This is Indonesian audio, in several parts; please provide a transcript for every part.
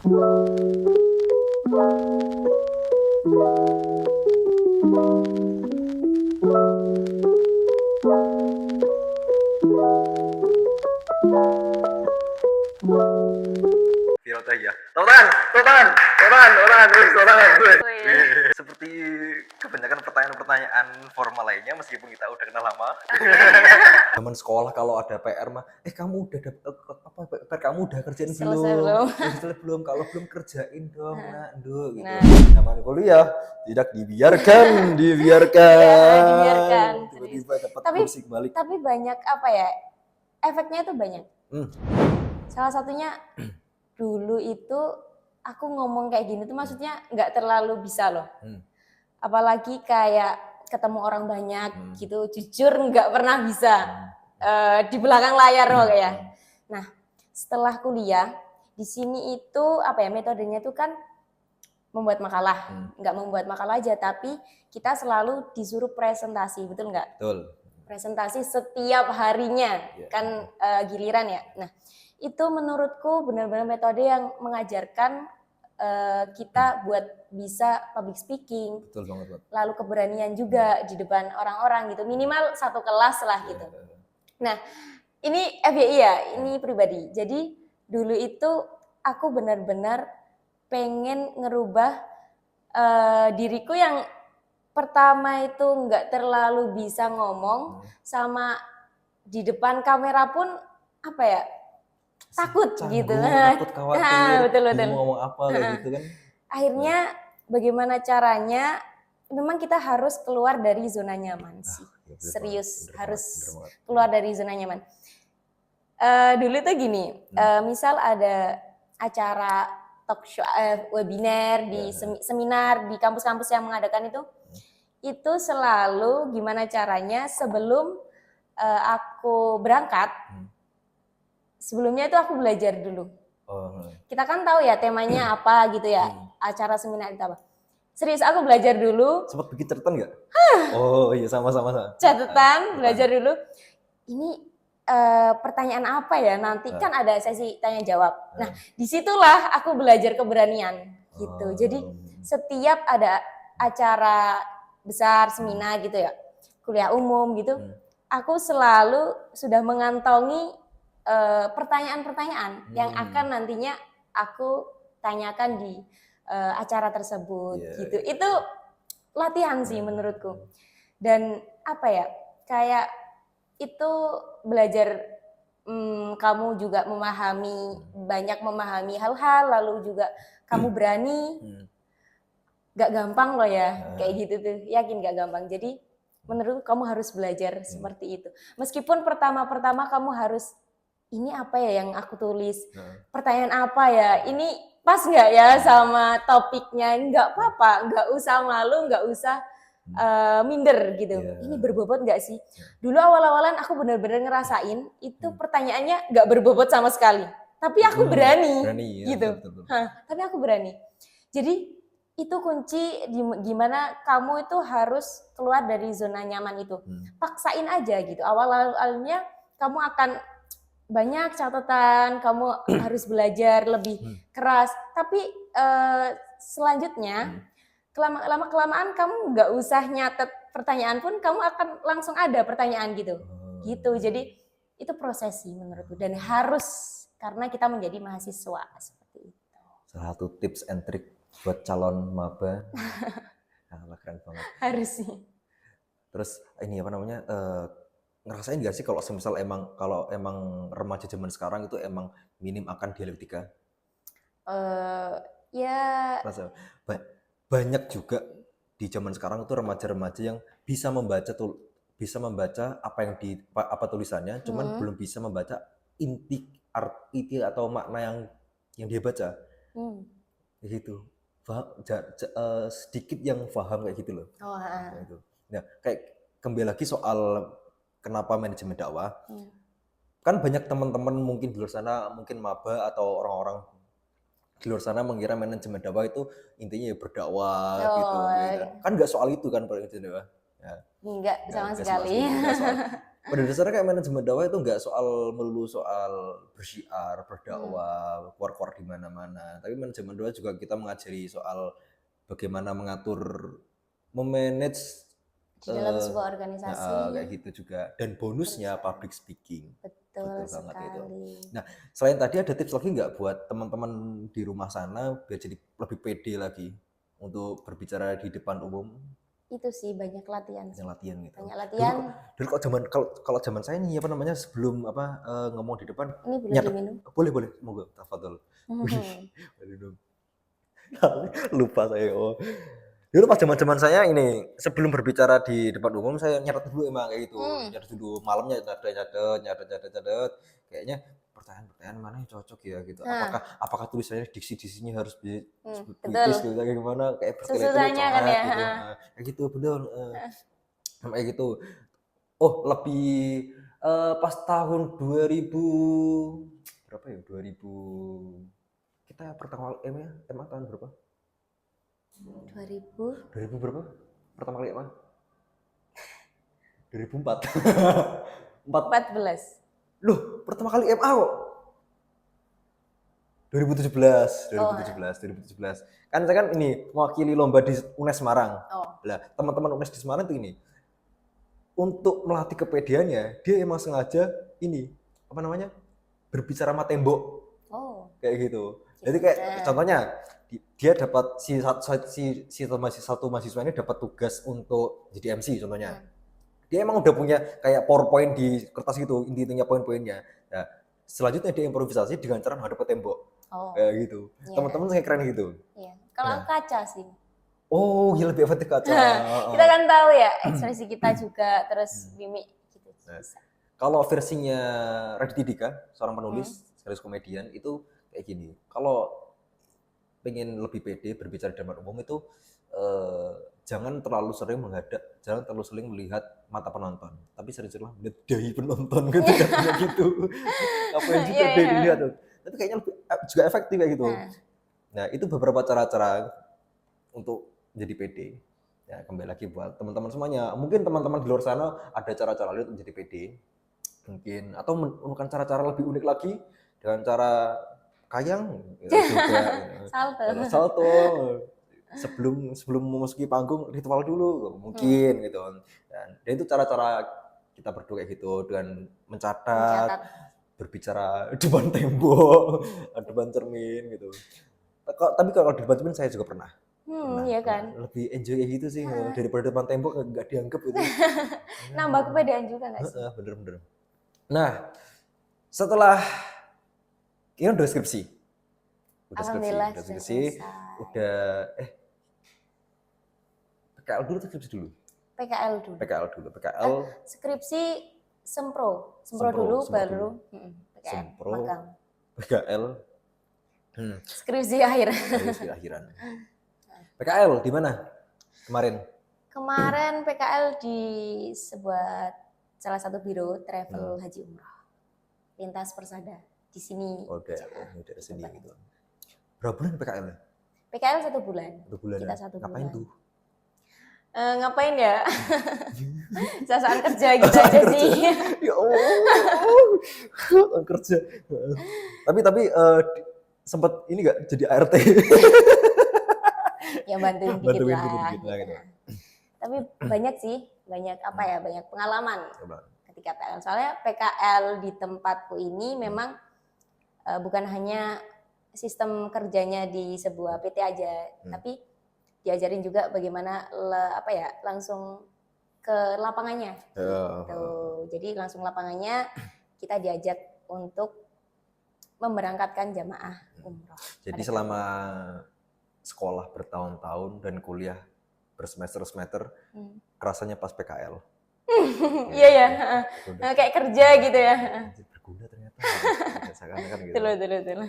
Virota ya. Totan. Seperti kebanyakan pertanyaan-pertanyaan formal lainnya, meskipun kita udah kenal lama. Zaman sekolah kalau ada PR mah, kamu udah dapet apa PR kamu udah kerjain Selesai belum? belum? Selesai belum? Kalau belum kerjain dong, nak, gitu. Nah. Zaman kuliah tidak dibiarkan. Dibiarkan. Tiba-tiba dapat Tapi- kursi balik. Tapi banyak apa ya, efeknya itu banyak. Salah satunya dulu itu aku ngomong kayak gini tuh maksudnya nggak terlalu bisa loh. Apalagi kayak ketemu orang banyak gitu, jujur nggak pernah bisa di belakang layar loh kayak. Nah, setelah kuliah di sini itu apa ya, metodenya itu kan membuat makalah, nggak membuat makalah aja, tapi kita selalu disuruh presentasi, betul nggak? Betul. Presentasi setiap harinya, kan giliran ya. Nah, itu menurutku benar-benar metode yang mengajarkan kita buat bisa public speaking. Betul banget. Lalu keberanian juga di depan orang-orang gitu, minimal satu kelas lah gitu. Nah, ini FYI ya, ini pribadi. Jadi dulu itu aku benar-benar pengen ngerubah diriku yang pertama itu nggak terlalu bisa ngomong, sama di depan kamera pun apa ya, takut gitu. Takut khawatir. Betul. Mau ngomong apa kayak gitu kan. Akhirnya bagaimana caranya? Memang kita harus keluar dari zona nyaman sih. Serius, harus keluar dari zona nyaman. Dulu tuh gini, misal ada acara talk show, webinar di seminar di kampus-kampus yang mengadakan itu selalu gimana caranya sebelum aku berangkat, sebelumnya itu aku belajar dulu. Kita kan tahu ya temanya apa gitu ya, acara seminar itu apa. Serius, aku belajar dulu. Sempat bikin catatan nggak? Oh iya, sama-sama. Catatan, belajar dulu. Ini pertanyaan apa ya, nanti kan ada sesi tanya jawab. Nah, disitulah aku belajar keberanian gitu. Jadi setiap ada acara besar, seminar gitu ya, kuliah umum gitu, aku selalu sudah mengantongi pertanyaan-pertanyaan yang akan nantinya aku tanyakan di acara tersebut gitu. Itu latihan sih menurutku. Dan apa ya, kayak itu belajar kamu juga banyak memahami hal-hal, lalu juga kamu berani. Gak gampang loh ya, kayak gitu tuh, yakin gak gampang. Jadi menurutku kamu harus belajar seperti itu. Meskipun pertama-pertama kamu harus, ini apa ya yang aku tulis, pertanyaan apa ya, ini pas nggak ya sama topiknya, nggak apa-apa, nggak usah malu, nggak usah minder gitu. Ini berbobot nggak sih? Dulu awal-awalan aku benar-benar ngerasain itu pertanyaannya nggak berbobot sama sekali, tapi aku berani gitu. Tapi aku berani. Jadi itu kunci gimana kamu itu harus keluar dari zona nyaman itu. Paksain aja gitu. Awal-awalnya kamu akan banyak catatan, kamu harus belajar lebih keras. Tapi selanjutnya lama-kelamaan kamu nggak usah nyatet pertanyaan pun, kamu akan langsung ada pertanyaan gitu. Jadi itu proses sih menurutku, dan harus, karena kita menjadi mahasiswa seperti itu. Salah satu tips and trick buat calon maba. Keren banget. Harus sih. Terus ini apa namanya, ngerasain gak sih kalau semisal emang remaja zaman sekarang itu emang minim akan dialektika? Ya. Banyak juga di zaman sekarang itu remaja-remaja yang bisa membaca apa tulisannya, cuman belum bisa membaca inti atau makna yang dia baca. Gitu. Sedikit yang paham kayak gitu loh. Nah, kayak kembali lagi soal kenapa manajemen dakwah. Kan banyak teman-teman mungkin di luar sana, mungkin maba atau orang-orang di luar sana mengira manajemen dakwah itu intinya ya berdakwah gitu. Kan nggak soal itu kan manajemen dakwah. Enggak sama sekali. pada dasarnya kayak manajemen dakwah itu nggak melulu soal bersyiar, berdakwah, keluar-keluar di mana-mana. Tapi manajemen dakwah juga kita mengajari soal bagaimana memanage di dalam sebuah organisasi. Kayak gitu juga. Dan bonusnya public speaking. Betul banget sekali. itu. Nah, selain tadi ada tips lagi nggak buat teman-teman di rumah sana biar jadi lebih pede lagi untuk berbicara di depan umum? Itu sih banyak latihan. Banyak latihan gitu. Banyak latihan. Dulu kalau zaman saya nih apa namanya sebelum ngomong di depan. Ini boleh diminum? Boleh, monggo, tafadhol. Lupa saya. Dulu pas zaman saya ini sebelum berbicara di depan umum saya nyatet dulu emang kayak gitu. Nyatet dulu malamnya nyatet. Kayaknya pertanyaan mana yang cocok ya gitu. Apakah tulisannya diksi-diksinya harus puitis gitu kayak gimana kayak bertele-tele kan ya. gitu. Kayak gitu bener. Kayak gitu. Oh, lebih pas tahun 2000 berapa ya? 2000 kita pertama emang tahun berapa? 2000 berapa? Pertama kali apa? 2004. 14. Loh, pertama kali MA kok. 2017. Kan saya kan ini mewakili lomba di UNES Semarang. Lah, teman-teman UNES di Semarang itu ini. Untuk melatih kepedeannya, dia emang sengaja ini, apa namanya? Berbicara sama tembok. Kayak gitu. Jadi kayak contohnya dia dapat si satu mahasiswa ini dapat tugas untuk jadi MC contohnya. Dia emang udah punya kayak PowerPoint di kertas gitu, intinya poin-poinnya. Nah, selanjutnya dia improvisasi dengan cara menghadap ke tembok. Kayak gitu. Teman-teman kayak keren gitu. Iya. Kalau kaca sih. Oh, gila lebih efektif kaca. Kita kan tahu ya ekspresi kita juga terus mimik gitu. Kalau versinya Raditya Dika, seorang penulis, sekaligus komedian itu kayak gini. Kalau pengen lebih pede berbicara di depan umum itu jangan terlalu sering jangan terlalu sering melihat mata penonton, tapi sering-sering melihat dahi penonton gitu katanya gitu. Apa yang juga dilihat tuh. Tapi kayaknya juga efektif kayak gitu. Nah, itu beberapa cara-cara untuk jadi pede. Ya, kembali lagi buat teman-teman semuanya. Mungkin teman-teman di luar sana ada cara-cara lain untuk jadi pede. Mungkin atau menemukan cara-cara lebih unik lagi dengan cara kayang juga. Salto. Sebelum memasuki panggung ritual dulu mungkin gitu. Dan itu cara-cara kita berdua kayak gitu dengan mencatat, berbicara depan tembok, depan cermin gitu. Tapi kalau di depan cermin saya juga pernah. Iya kan. Lebih enjoy kayak gitu sih daripada depan tembok nggak dianggap gitu. Nambah kepedean juga nggak sih? Bener. Nah, setelah ini udah skripsi. Alhamdulillah skripsi. Udah PKL dulu atau skripsi dulu? PKL dulu. Skripsi sempro dulu baru PKL. Magang. PKL. Skripsi akhiran. PKL di mana kemarin? Kemarin PKL di salah satu biro travel haji umroh. Lintas Persada di sini. Daerah sini gitu. Berapa bulan PKL? PKL 1 bulan. Kita 1 bulan. Ngapain tuh? Ngapain ya? Sasaan kerja gitu aja sih. Ya Allah, kerja. Tapi sempat ini nggak jadi ART? Ya bantuin dikit lah. Gitu. Tapi banyak pengalaman ketika PKL. Soalnya PKL di tempatku ini memang bukan hanya sistem kerjanya di sebuah PT aja, tapi diajarin juga bagaimana langsung ke lapangannya. Gitu. Jadi langsung lapangannya kita diajak untuk memberangkatkan jamaah umroh. Jadi selama sekolah bertahun-tahun dan kuliah bersemester-semester, rasanya pas PKL. Iya ya, kayak kerja gitu ya. Berguna ternyata. Gitu. Betul.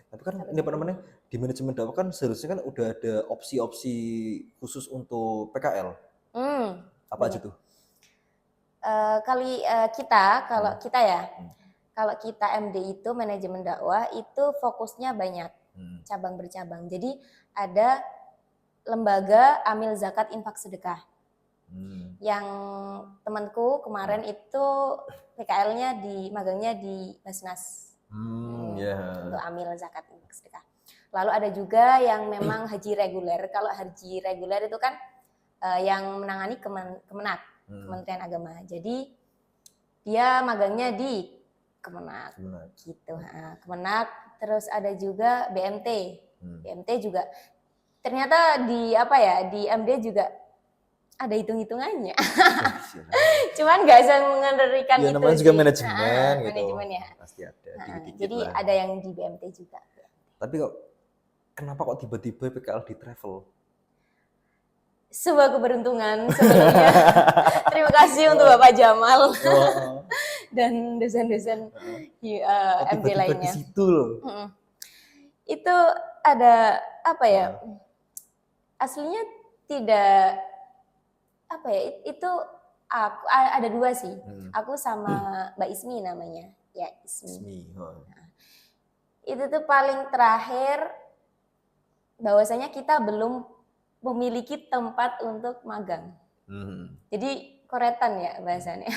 Tapi kan ini apa namanya di manajemen dakwah kan seharusnya kan udah ada opsi-opsi khusus untuk PKL. Apa aja tuh? Kalau kita MD itu manajemen dakwah itu fokusnya banyak cabang bercabang. Jadi ada lembaga amil zakat infak sedekah. Yang temanku kemarin itu PKL-nya magangnya di Basnas. Untuk amil zakat sedekah. Lalu ada juga yang memang haji reguler. Kalau haji reguler itu kan yang menangani Kemenak, Kementerian Agama. Jadi dia magangnya di Kemenak. Gitu. Kemenak. Terus ada juga BMT. BMT juga ternyata di MD juga ada hitung-hitungannya. Cuman nggak bisa mengerikan ya, itu namanya sih. juga manajemen gitu. Manajemen ya. Pasti ada dikit-dikit Jadi lah. ada yang di BMT juga. Tapi kenapa kok tiba-tiba PKL di travel? Sebuah keberuntungan sebelumnya. Terima kasih untuk Bapak Jamal dan dosen-dosen MD lainnya. Di situ loh. Itu ada aslinya tidak itu aku ada dua sih. Aku sama Mbak Ismi namanya. Ya, Ismi. Itu tuh paling terakhir bahwasanya kita belum memiliki tempat untuk magang. Jadi koretan ya bahasanya.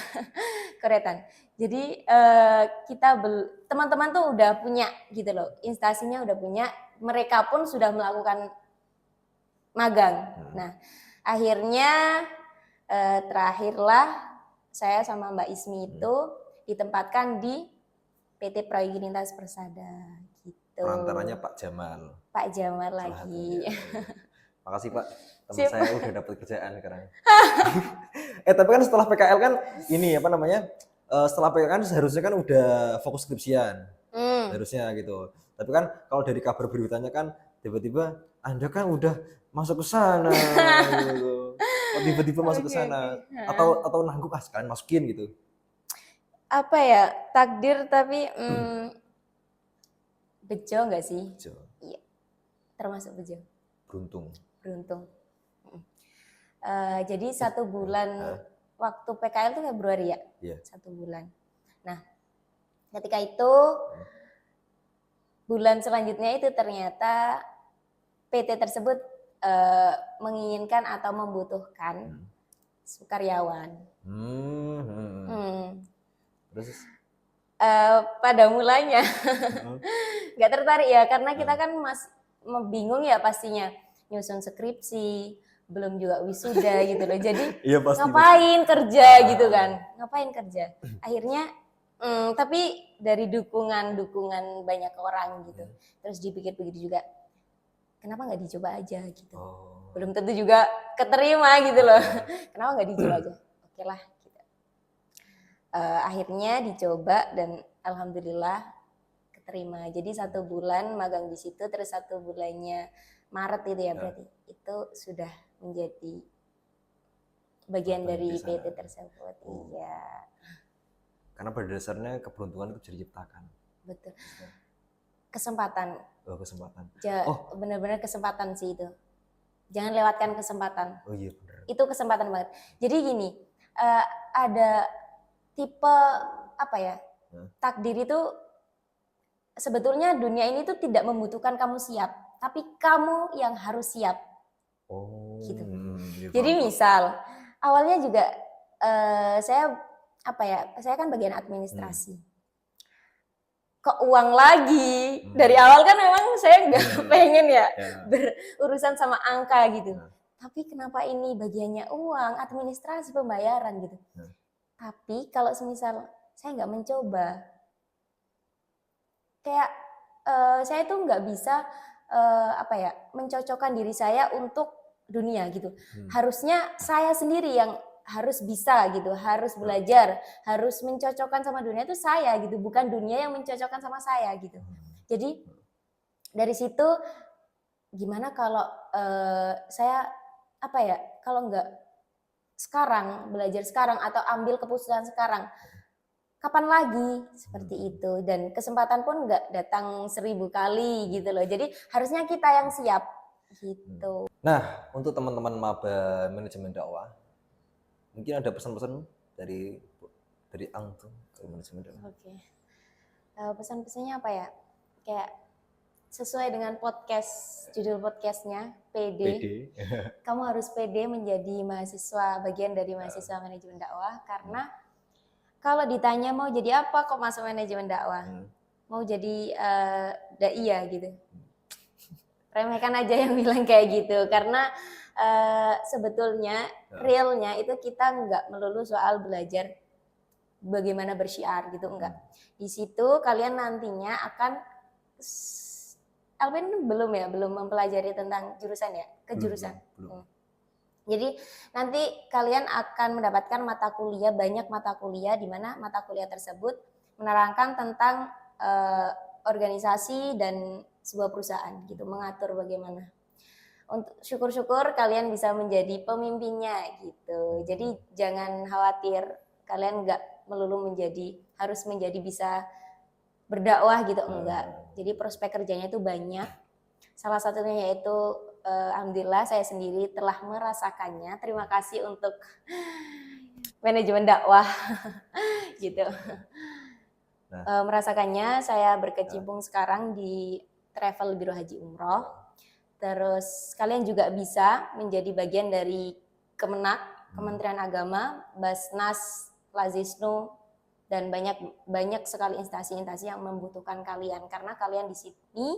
Koretan. Jadi kita teman-teman tuh udah punya gitu loh. Instansinya udah punya, mereka pun sudah melakukan magang. Nah, akhirnya terakhirlah saya sama Mbak Ismi itu ditempatkan di PT Prayoginitas Persada gitu. Perantaranya Pak Jamal. Pak Jamal lagi. Makasih Pak, teman saya udah dapat kerjaan sekarang. Tapi kan setelah PKL kan ini setelah PKL kan seharusnya kan udah fokus skripsian. Harusnya gitu. Tapi kan kalau dari kabar beritanya kan tiba-tiba Anda kan udah masuk ke sana gitu. Tiba-tiba masuk ke sana atau nanggung sekalian masukin gitu. Takdir tapi bejo enggak sih? Bejo. Iya. Termasuk bejo. Beruntung. Jadi 1 bulan waktu PKL itu Februari ya? Iya. 1 bulan. Nah, ketika itu bulan selanjutnya itu ternyata PT tersebut menginginkan atau membutuhkan sukaryawan. Terus pada mulanya nggak tertarik ya karena kita kan bingung ya pastinya nyusun skripsi, belum juga wisuda gitu loh. Jadi ngapain kerja gitu kan? Ngapain kerja? Akhirnya tapi dari dukungan banyak orang gitu. Terus dipikir-pikir juga, kenapa nggak dicoba aja gitu. Belum tentu juga keterima gitu loh. Kenapa nggak dicoba aja? Oke lah. Gitu. Akhirnya dicoba dan alhamdulillah keterima. Jadi 1 bulan magang di situ, terus 1 bulannya Maret itu ya berarti itu sudah menjadi bagian dari PT tersebut. Iya. Karena pada dasarnya keberuntungan itu bisa diciptakan. Betul. Kesempatan. Kesempatan. Benar-benar kesempatan sih itu. Jangan lewatkan kesempatan. Oh iya benar. Itu kesempatan banget. Jadi gini, ada tipe takdir itu sebetulnya dunia ini tuh tidak membutuhkan kamu siap, tapi kamu yang harus siap. Gitu. Jadi misal awalnya juga saya kan bagian administrasi. Kok uang lagi? Dari awal kan memang saya nggak pengen berurusan sama angka gitu. Tapi kenapa ini bagiannya uang, administrasi, pembayaran gitu. Tapi kalau semisal saya nggak mencoba, kayak saya tuh nggak bisa mencocokkan diri saya untuk dunia gitu. Harusnya saya sendiri yang harus bisa gitu, harus belajar, harus mencocokkan sama dunia itu saya gitu, bukan dunia yang mencocokkan sama saya gitu. Jadi dari situ gimana kalau saya kalau nggak sekarang, belajar sekarang atau ambil keputusan sekarang, kapan lagi seperti itu. Dan kesempatan pun nggak datang 1000 kali gitu loh. Jadi harusnya kita yang siap gitu. Nah, untuk teman-teman maba manajemen dakwah, mungkin ada pesan-pesan dari Ang tuh ke manajemen dakwah. Oke. Pesan-pesannya apa ya? Kayak sesuai dengan judul podcastnya PD. Kamu harus PD menjadi mahasiswa, bagian dari mahasiswa manajemen dakwah, karena kalau ditanya mau jadi apa kok masuk manajemen dakwah, mau jadi dai ya gitu, remehkan aja yang bilang kayak gitu, karena sebetulnya realnya itu kita nggak melulu soal belajar bagaimana bersyiar gitu, enggak. Di situ kalian nantinya akan Alvin belum mempelajari tentang jurusan ya, kejurusan. Belum. Jadi nanti kalian akan mendapatkan banyak mata kuliah di mana mata kuliah tersebut menerangkan tentang organisasi dan sebuah perusahaan gitu, mengatur bagaimana. Untuk syukur-syukur kalian bisa menjadi pemimpinnya gitu. Jadi jangan khawatir, kalian nggak melulu harus menjadi bisa berdakwah gitu, enggak. Jadi prospek kerjanya itu banyak. Salah satunya yaitu alhamdulillah saya sendiri telah merasakannya. Terima kasih untuk manajemen dakwah gitu. Merasakannya, saya berkecimpung sekarang di travel biro haji umroh. Terus kalian juga bisa menjadi bagian dari Kemenak, Kementerian Agama, Basnas, Lazisnu, dan banyak sekali instansi-instansi yang membutuhkan kalian, karena kalian di sini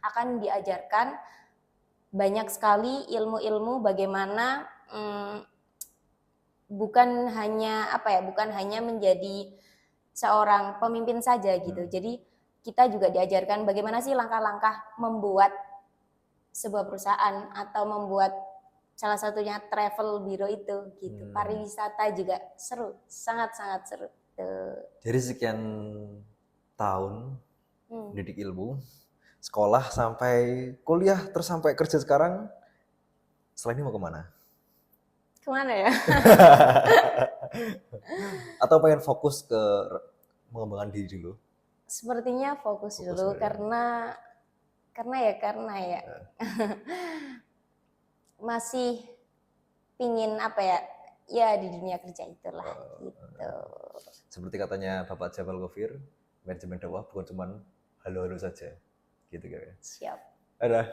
akan diajarkan banyak sekali ilmu-ilmu bagaimana bukan hanya menjadi seorang pemimpin saja gitu. Jadi kita juga diajarkan bagaimana sih langkah-langkah membuat sebuah perusahaan atau membuat salah satunya travel biro itu gitu. Pariwisata juga seru, sangat-sangat seru. Dari sekian tahun mendidik ilmu, sekolah sampai kuliah terus sampai kerja sekarang, setelah ini mau kemana? Kemana ya? Atau pengen fokus ke mengembangkan diri dulu? Sepertinya fokus dulu ya. karena ya masih pingin ya di dunia kerja itulah gitu. Seperti katanya Bapak Jamal Ghafir, manajemen dakwah bukan cuma halo-halo saja gitu kan. Siap. Ada.